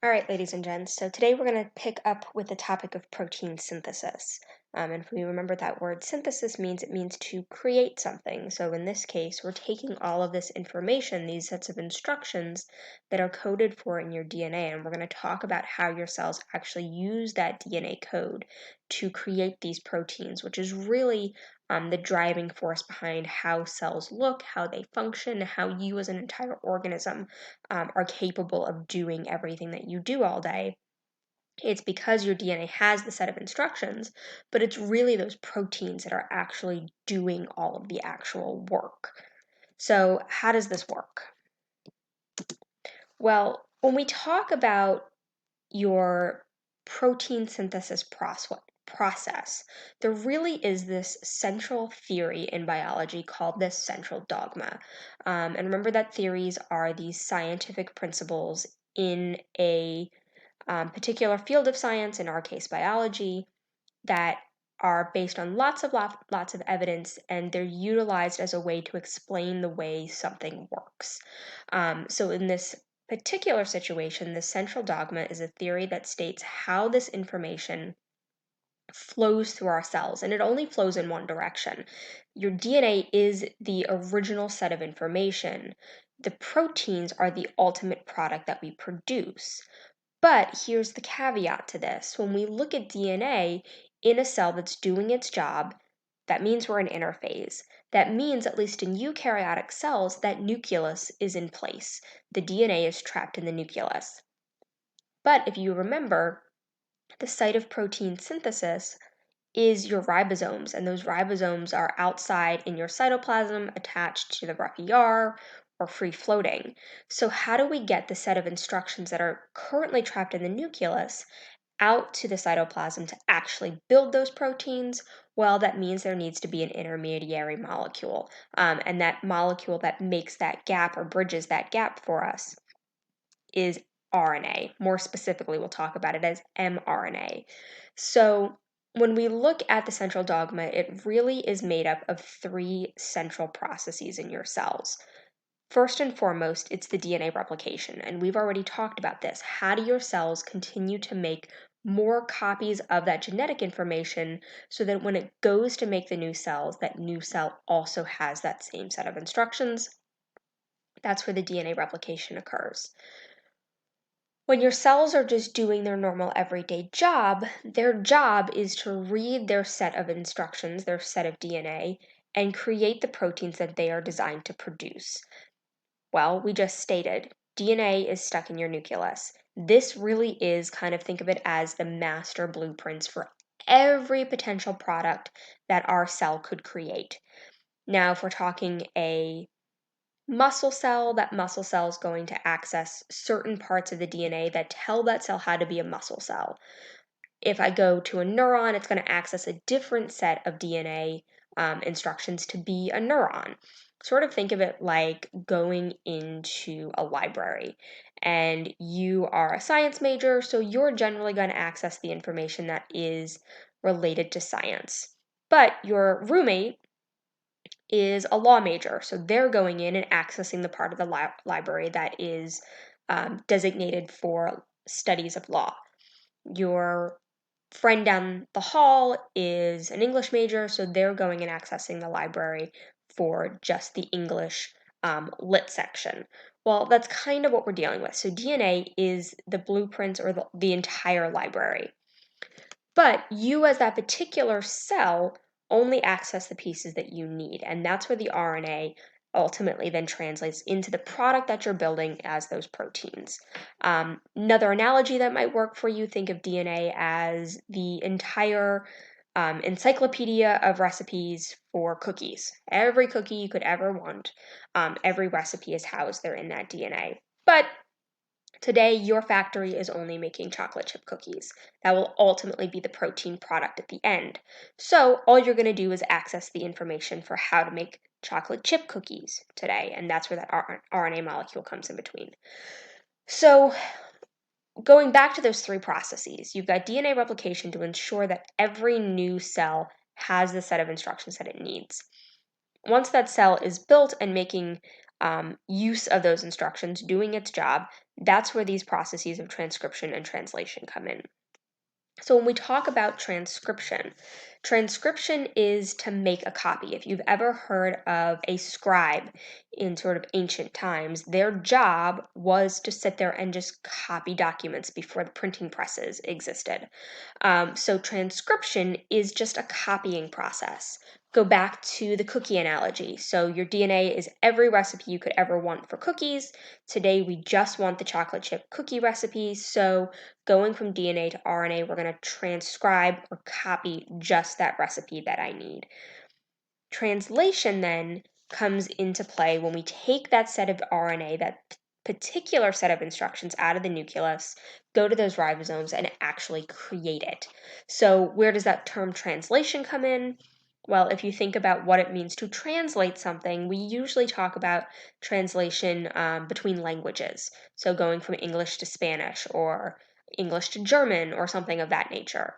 All right, ladies and gents, so today we're going to pick up with the topic of protein synthesis. And if we remember that word synthesis means to create something. So in this case, we're taking all of this information, these sets of instructions that are coded for in your DNA, and we're going to talk about how your cells actually use that DNA code to create these proteins, which is really the driving force behind how cells look, how they function, how you as an entire organism are capable of doing everything that you do all day. It's because your DNA has the set of instructions, but it's really those proteins that are actually doing all of the actual work. So, how does this work? Well, when we talk about your protein synthesis process, there really is this central theory in biology called the central dogma. And remember that theories are these scientific principles in a particular field of science, in our case biology, that are based on lots of evidence, and they're utilized as a way to explain the way something works. So in this particular situation, the central dogma is a theory that states how this information flows through our cells, and it only flows in one direction. Your DNA is the original set of information. The proteins are the ultimate product that we produce. But here's the caveat to this. When we look at DNA in a cell that's doing its job, that means we're in interphase. That means, at least in eukaryotic cells, that nucleus is in place. The DNA is trapped in the nucleus. But if you remember, the site of protein synthesis is your ribosomes, and those ribosomes are outside in your cytoplasm attached to the RepER or free floating. So, how do we get the set of instructions that are currently trapped in the nucleus out to the cytoplasm to actually build those proteins? Well, that means there needs to be an intermediary molecule, and that molecule that makes that gap or bridges that gap for us is RNA. More specifically, we'll talk about it as mRNA. So, when we look at the central dogma, it really is made up of three central processes in your cells. First and foremost, it's the DNA replication, and we've already talked about this. How do your cells continue to make more copies of that genetic information so that when it goes to make the new cells, that new cell also has that same set of instructions? That's where the DNA replication occurs. When your cells are just doing their normal everyday job, their job is to read their set of instructions, their set of DNA, and create the proteins that they are designed to produce. Well, we just stated DNA is stuck in your nucleus. This really is think of it as the master blueprints for every potential product that our cell could create. Now, if we're talking a muscle cell, that muscle cell is going to access certain parts of the DNA that tell that cell how to be a muscle cell. If I go to a neuron, it's going to access a different set of DNA instructions to be a neuron. Sort of think of it like going into a library, and you are a science major, so you're generally going to access the information that is related to science. But your roommate is a law major, so they're going in and accessing the part of the library that is designated for studies of law. Your friend down the hall is an English major, so they're going and accessing the library for just the English lit section. Well, that's kind of what we're dealing with. So DNA is the blueprints or the entire library. But you, as that particular cell, only access the pieces that you need. And that's where the RNA ultimately then translates into the product that you're building as those proteins. Another analogy that might work for you, think of DNA as the entire encyclopedia of recipes for cookies. Every cookie you could ever want, every recipe is housed there in that DNA. But today, your factory is only making chocolate chip cookies. That will ultimately be the protein product at the end. So, all you're going to do is access the information for how to make chocolate chip cookies today, and that's where that RNA molecule comes in between. So, going back to those three processes, you've got DNA replication to ensure that every new cell has the set of instructions that it needs. Once that cell is built and making use of those instructions, doing its job, that's where these processes of transcription and translation come in. So when we talk about transcription, transcription is to make a copy. If you've ever heard of a scribe in sort of ancient times, their job was to sit there and just copy documents before the printing presses existed. So transcription is just a copying process. Go back to the cookie analogy. So your DNA is every recipe you could ever want for cookies. Today we just want the chocolate chip cookie recipe. So going from DNA to RNA, we're going to transcribe or copy just that recipe that I need. Translation then comes into play when we take that set of RNA, that particular set of instructions out of the nucleus, go to those ribosomes, and actually create it. So, where does that term translation come in? Well, if you think about what it means to translate something, we usually talk about translation between languages. So, going from English to Spanish or English to German or something of that nature.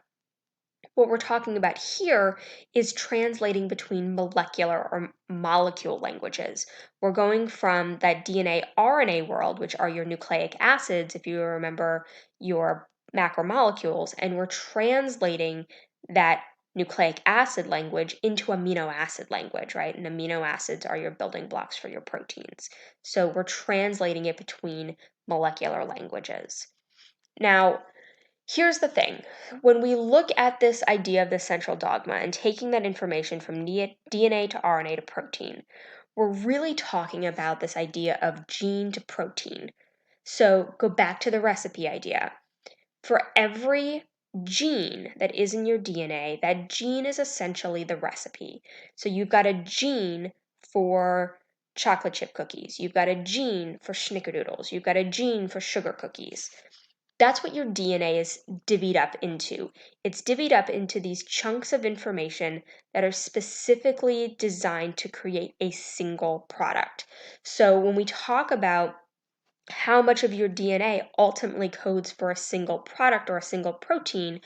What we're talking about here is translating between molecular or molecule languages. We're going from that DNA RNA world, which are your nucleic acids, if you remember your macromolecules, and we're translating that nucleic acid language into amino acid language, right? And amino acids are your building blocks for your proteins. So we're translating it between molecular languages. Now, here's the thing. When we look at this idea of the central dogma and taking that information from DNA to RNA to protein, we're really talking about this idea of gene to protein. So go back to the recipe idea. For every gene that is in your DNA, that gene is essentially the recipe. So you've got a gene for chocolate chip cookies, you've got a gene for snickerdoodles, you've got a gene for sugar cookies. That's what your DNA is divvied up into. It's divvied up into these chunks of information that are specifically designed to create a single product. So when we talk about how much of your DNA ultimately codes for a single product or a single protein,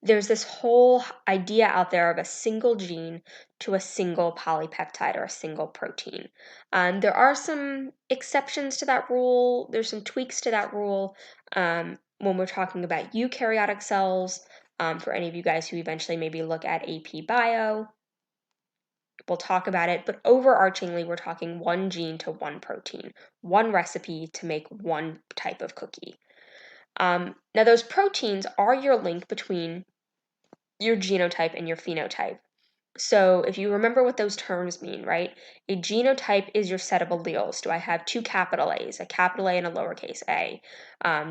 there's this whole idea out there of a single gene to a single polypeptide or a single protein. There are some exceptions to that rule, there's some tweaks to that rule when we're talking about eukaryotic cells. For any of you guys who eventually maybe look at AP Bio, we'll talk about it, but overarchingly, we're talking one gene to one protein, one recipe to make one type of cookie. Now, those proteins are your link between your genotype and your phenotype. So, if you remember what those terms mean, right? A genotype is your set of alleles. Do I have two capital A's, a capital A and a lowercase a,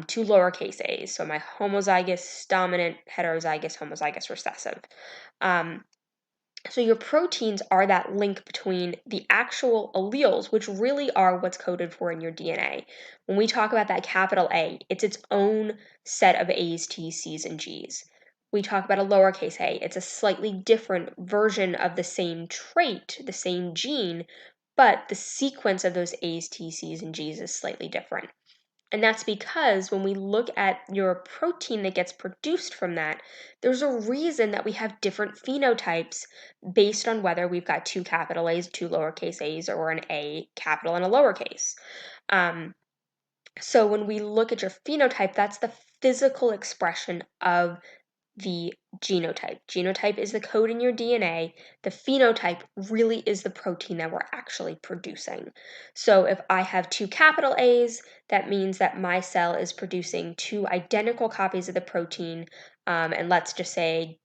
two lowercase a's? So, my homozygous dominant, heterozygous, homozygous recessive. So your proteins are that link between the actual alleles, which really are what's coded for in your DNA. When we talk about that capital A, it's its own set of A's, T's, C's, and G's. We talk about a lowercase a, it's a slightly different version of the same trait, the same gene, but the sequence of those A's, T's, C's, and G's is slightly different. And that's because when we look at your protein that gets produced from that, there's a reason that we have different phenotypes based on whether we've got two capital A's, two lowercase a's, or an A capital and a lowercase. So when we look at your phenotype, that's the physical expression of the genotype. Genotype is the code in your DNA. The phenotype really is the protein that we're actually producing. So if I have two capital A's, that means that my cell is producing two identical copies of the protein. And let's just say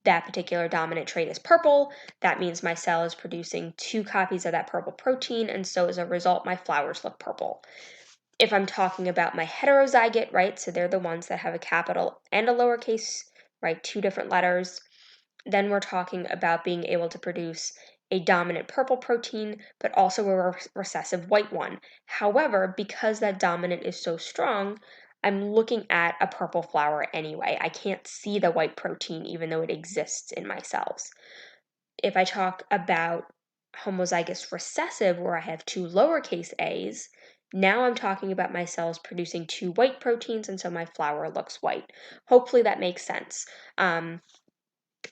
that particular dominant trait is purple. That means my cell is producing two copies of that purple protein. And so as a result, my flowers look purple. If I'm talking about my heterozygote, right, so they're the ones that have a capital and a lowercase, right, two different letters, then we're talking about being able to produce a dominant purple protein, but also a recessive white one. However, because that dominant is so strong, I'm looking at a purple flower anyway. I can't see the white protein even though it exists in my cells. If I talk about homozygous recessive, where I have two lowercase a's, now I'm talking about my cells producing two white proteins, and so my flower looks white. Hopefully that makes sense.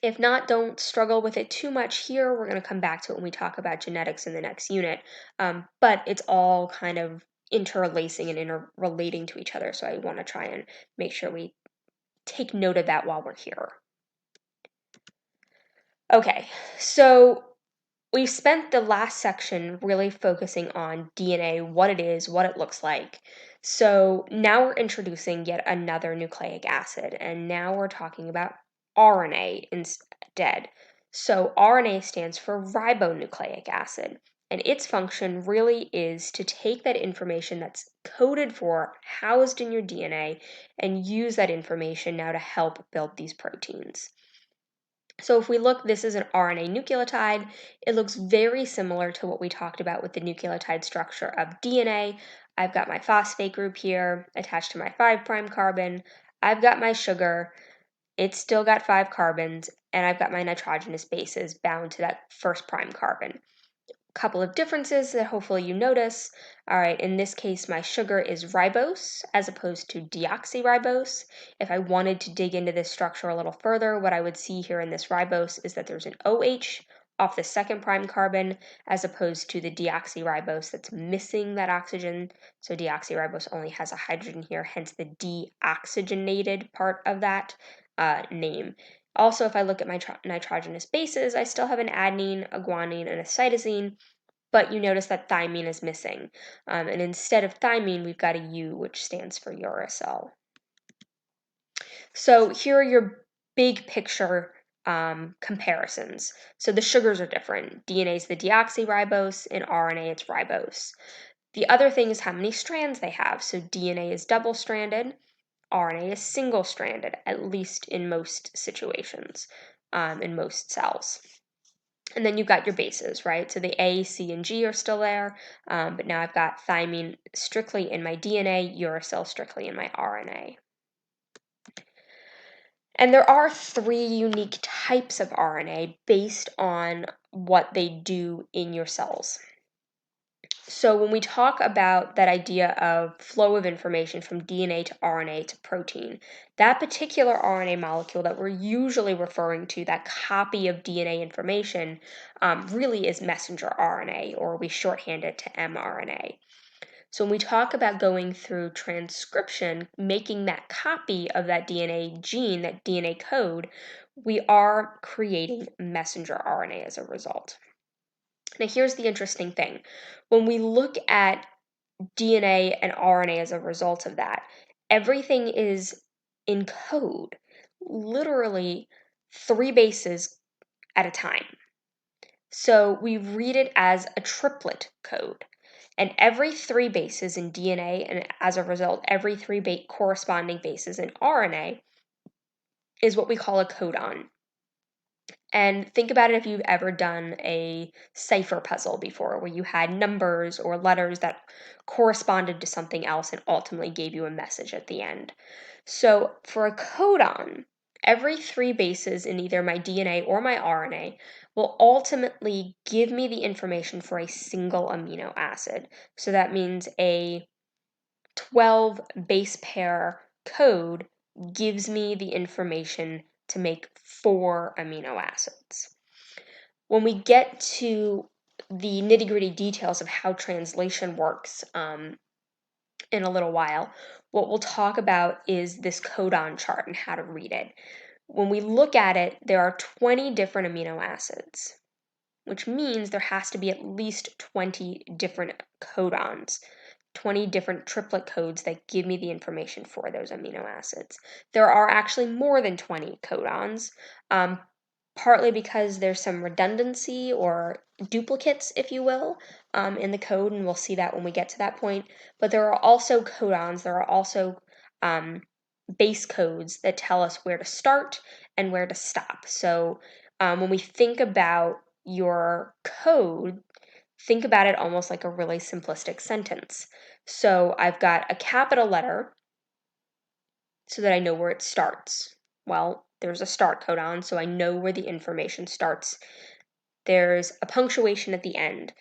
If not, don't struggle with it too much here. We're going to come back to it when we talk about genetics in the next unit. But it's all kind of interlacing and interrelating to each other. So I want to try and make sure we take note of that while we're here. Okay, so we've spent the last section really focusing on DNA, what it is, what it looks like. So now we're introducing yet another nucleic acid, and now we're talking about RNA instead. So RNA stands for ribonucleic acid, and its function really is to take that information that's coded for, housed in your DNA, and use that information now to help build these proteins. So if we look, this is an RNA nucleotide. It looks very similar to what we talked about with the nucleotide structure of DNA. I've got my phosphate group here attached to my 5' carbon. I've got my sugar. It's still got 5 carbons, and I've got my nitrogenous bases bound to that first prime carbon. Couple of differences that hopefully you notice. All right, in this case, my sugar is ribose as opposed to deoxyribose. If I wanted to dig into this structure a little further, what I would see here in this ribose is that there's an OH off the second prime carbon as opposed to the deoxyribose that's missing that oxygen. So deoxyribose only has a hydrogen here, hence the deoxygenated part of that name. Also, if I look at my nitrogenous bases, I still have an adenine, a guanine, and a cytosine, but you notice that thymine is missing. And instead of thymine, we've got a U, which stands for uracil. So here are your big picture comparisons. So the sugars are different. DNA is the deoxyribose, and RNA it's ribose. The other thing is how many strands they have. So DNA is double-stranded, RNA is single-stranded, at least in most situations, in most cells. And then you've got your bases, right? So the A, C, and G are still there, but now I've got thymine strictly in my DNA, uracil strictly in my RNA. And there are 3 unique types of RNA based on what they do in your cells. So when we talk about that idea of flow of information from DNA to RNA to protein, that particular RNA molecule that we're usually referring to, that copy of DNA information, really is messenger RNA, or we shorthand it to mRNA. So when we talk about going through transcription, making that copy of that DNA gene, that DNA code, we are creating messenger RNA as a result. Now, here's the interesting thing. When we look at DNA and RNA as a result of that, everything is in code, literally 3 bases at a time. So we read it as a triplet code. And every 3 bases in DNA, and as a result, every 3 corresponding bases in RNA, is what we call a codon. And think about it if you've ever done a cipher puzzle before, where you had numbers or letters that corresponded to something else and ultimately gave you a message at the end. So for a codon, every 3 bases in either my DNA or my RNA will ultimately give me the information for a single amino acid. So that means a 12 base pair code gives me the information to make 4 amino acids. When we get to the nitty-gritty details of how translation works in a little while, what we'll talk about is this codon chart and how to read it. When we look at it, there are 20 different amino acids, which means there has to be at least 20 different codons. 20 different triplet codes that give me the information for those amino acids. There are actually more than 20 codons, partly because there's some redundancy or duplicates, if you will, in the code, and we'll see that when we get to that point. But there are also codons, there are also base codes that tell us where to start and where to stop. So when we think about your code, think about it almost like a really simplistic sentence. So I've got a capital letter so that I know where it starts. Well, there's a start codon, so I know where the information starts. There's a punctuation at the end,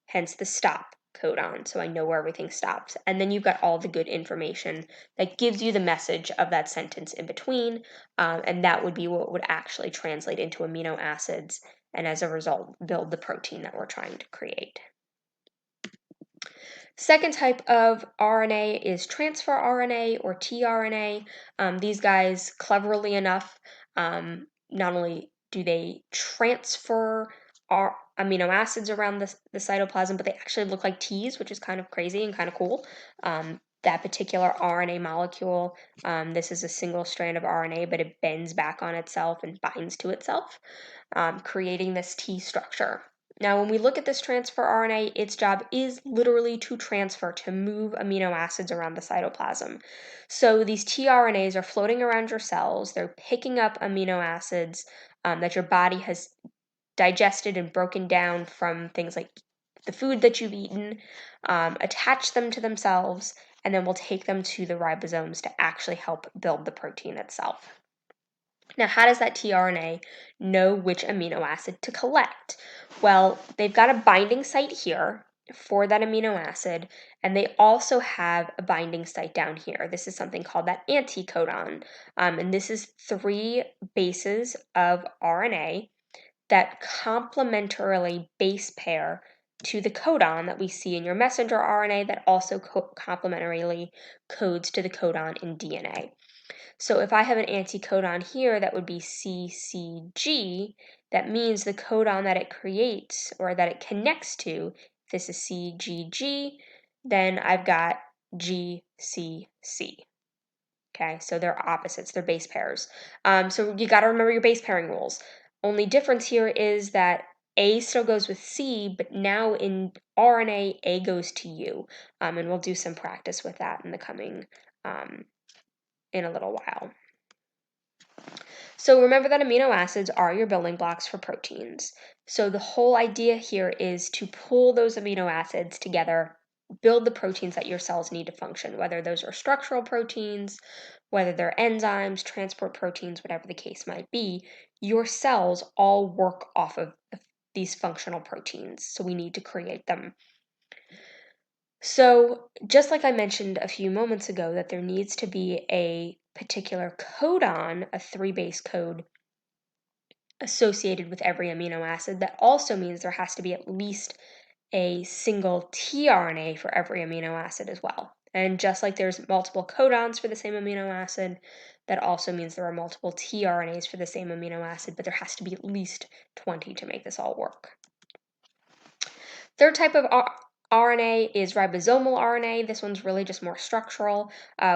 hence the stop codon, so I know where everything stops. And then you've got all the good information that gives you the message of that sentence in between, and that would be what would actually translate into amino acids, and as a result, build the protein that we're trying to create. Second type of RNA is transfer RNA or tRNA. These guys, cleverly enough, not only do they transfer our amino acids around the cytoplasm, but they actually look like T's, which is kind of crazy and kind of cool. That particular RNA molecule, this is a single strand of RNA, but it bends back on itself and binds to itself, creating this T structure. Now, when we look at this transfer RNA, its job is literally to transfer, to move amino acids around the cytoplasm. So these tRNAs are floating around your cells. They're picking up amino acids that your body has digested and broken down from things like the food that you've eaten, attach them to themselves, and then we'll take them to the ribosomes to actually help build the protein itself. Now, how does that tRNA know which amino acid to collect? Well, they've got a binding site here for that amino acid, and they also have a binding site down here. This is something called that anticodon, and this is 3 bases of RNA that complementarily base pair to the codon that we see in your messenger RNA that also complementarily codes to the codon in DNA. So if I have an anticodon here, that would be CCG. That means the codon that it creates or that it connects to, if this is CGG, then I've got GCC. Okay, so they're opposites, they're base pairs. So you got to remember your base pairing rules. Only difference here is that A still goes with C, but now in RNA, A goes to U. And we'll do some practice with that in the coming in a little while. So remember that amino acids are your building blocks for proteins. So the whole idea here is to pull those amino acids together, build the proteins that your cells need to function, whether those are structural proteins, whether they're enzymes, transport proteins, whatever the case might be. Your cells all work off of these functional proteins, so we need to create them. So, just like I mentioned a few moments ago, that there needs to be a particular codon, a 3-base code associated with every amino acid, that also means there has to be at least a single tRNA for every amino acid as well. And just like there's multiple codons for the same amino acid, that also means there are multiple tRNAs for the same amino acid, but there has to be at least 20 to make this all work. Third type of RNA is ribosomal RNA. This one's really just more structural.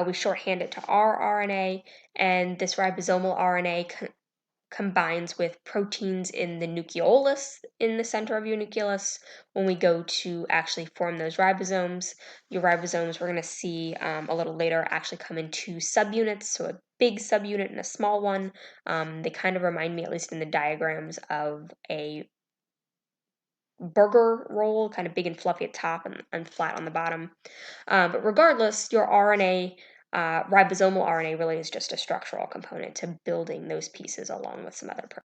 We shorthand it to rRNA, and this ribosomal RNA combines with proteins in the nucleolus in the center of your nucleus. When we go to actually form those ribosomes, your ribosomes, we're going to see a little later, actually come in 2 subunits, so a big subunit and a small one. They kind of remind me, at least in the diagrams, of a burger roll, kind of big and fluffy at top and flat on the bottom. But regardless, your RNA, ribosomal RNA, really is just a structural component to building those pieces along with some other proteins.